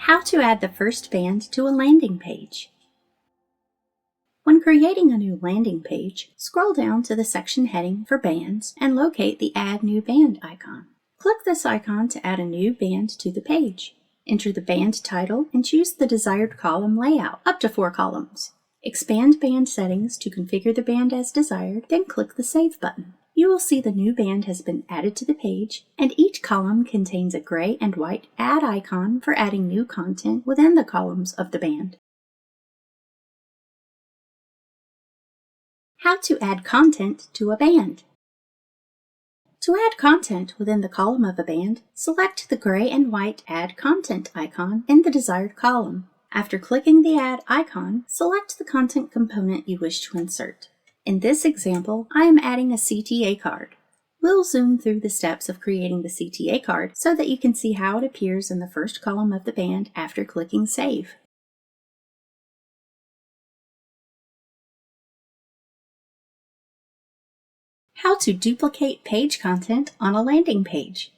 How to add the first band to a landing page. When creating a new landing page, scroll down to the section heading for bands and locate the Add New Band icon. Click this icon to add a new band to the page. Enter the band title and choose the desired column layout, up to 4 columns. Expand band settings to configure the band as desired, then click the Save button. You will see the new band has been added to the page, and each column contains a gray and white Add icon for adding new content within the columns of the band. How to add content to a band. To add content within the column of a band, select the gray and white Add Content icon in the desired column. After clicking the Add icon, select the content component you wish to insert. In this example, I am adding a CTA card. We'll zoom through the steps of creating the CTA card so that you can see how it appears in the first column of the band after clicking Save. How to duplicate page content on a landing page.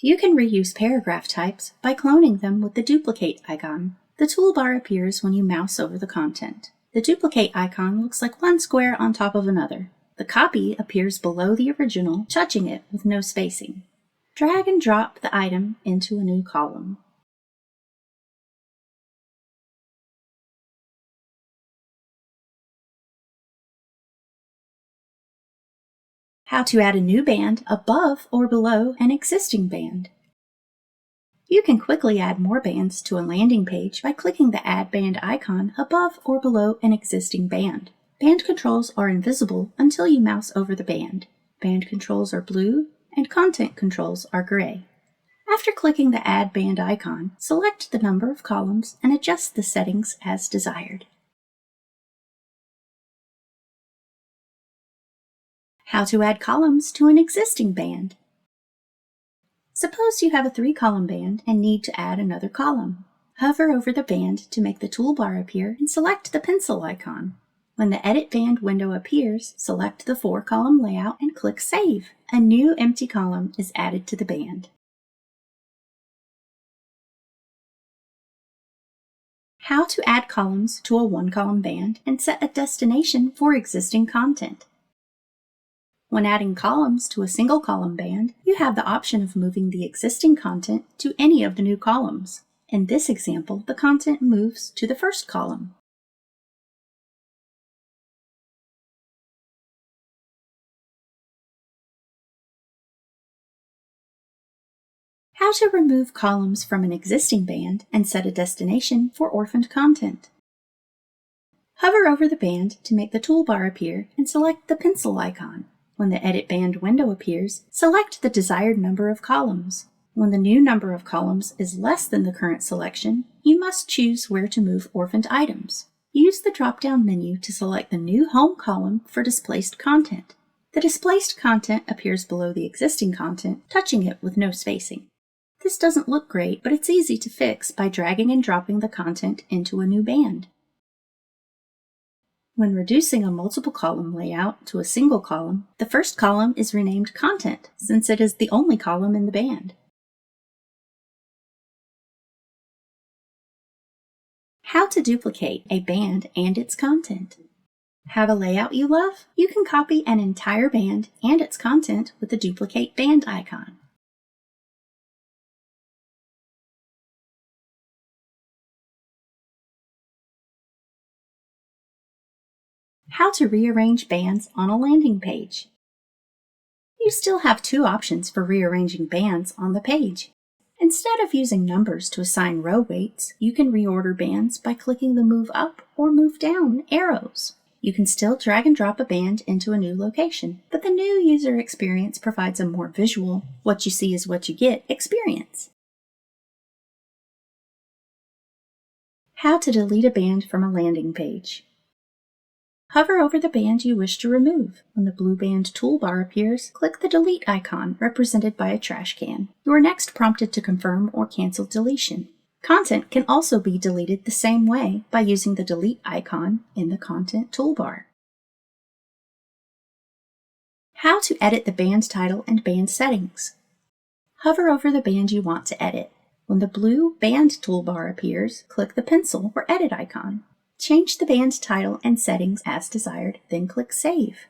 You can reuse paragraph types by cloning them with the duplicate icon. The toolbar appears when you mouse over the content. The duplicate icon looks like one square on top of another. The copy appears below the original, touching it with no spacing. Drag and drop the item into a new column. How to add a new band above or below an existing band. You can quickly add more bands to a landing page by clicking the Add Band icon above or below an existing band. Band controls are invisible until you mouse over the band. Band controls are blue and content controls are gray. After clicking the Add Band icon, select the number of columns and adjust the settings as desired. How to add columns to an existing band. Suppose you have a 3-column band and need to add another column. Hover over the band to make the toolbar appear and select the pencil icon. When the Edit Band window appears, select the 4-column layout and click Save. A new empty column is added to the band. How to add columns to a 1-column band and set a destination for existing content. When adding columns to a single-column band, you have the option of moving the existing content to any of the new columns. In this example, the content moves to the first column. How to remove columns from an existing band and set a destination for orphaned content. Hover over the band to make the toolbar appear and select the pencil icon. When the Edit Band window appears, select the desired number of columns. When the new number of columns is less than the current selection, you must choose where to move orphaned items. Use the drop-down menu to select the new home column for displaced content. The displaced content appears below the existing content, touching it with no spacing. This doesn't look great, but it's easy to fix by dragging and dropping the content into a new band. When reducing a multiple column layout to a single column, the first column is renamed Content, since it is the only column in the band. How to duplicate a band and its content. Have a layout you love? You can copy an entire band and its content with the Duplicate Band icon. How to rearrange bands on a landing page. You still have 2 options for rearranging bands on the page. Instead of using numbers to assign row weights, you can reorder bands by clicking the Move Up or Move Down arrows. You can still drag and drop a band into a new location, but the new user experience provides a more visual, what you see is what you get experience. How to delete a band from a landing page. Hover over the band you wish to remove. When the blue band toolbar appears, click the Delete icon represented by a trash can. You are next prompted to confirm or cancel deletion. Content can also be deleted the same way by using the Delete icon in the Content toolbar. How to edit the band title and band settings. Hover over the band you want to edit. When the blue Band toolbar appears, click the pencil or edit icon. Change the band title and settings as desired, then click Save.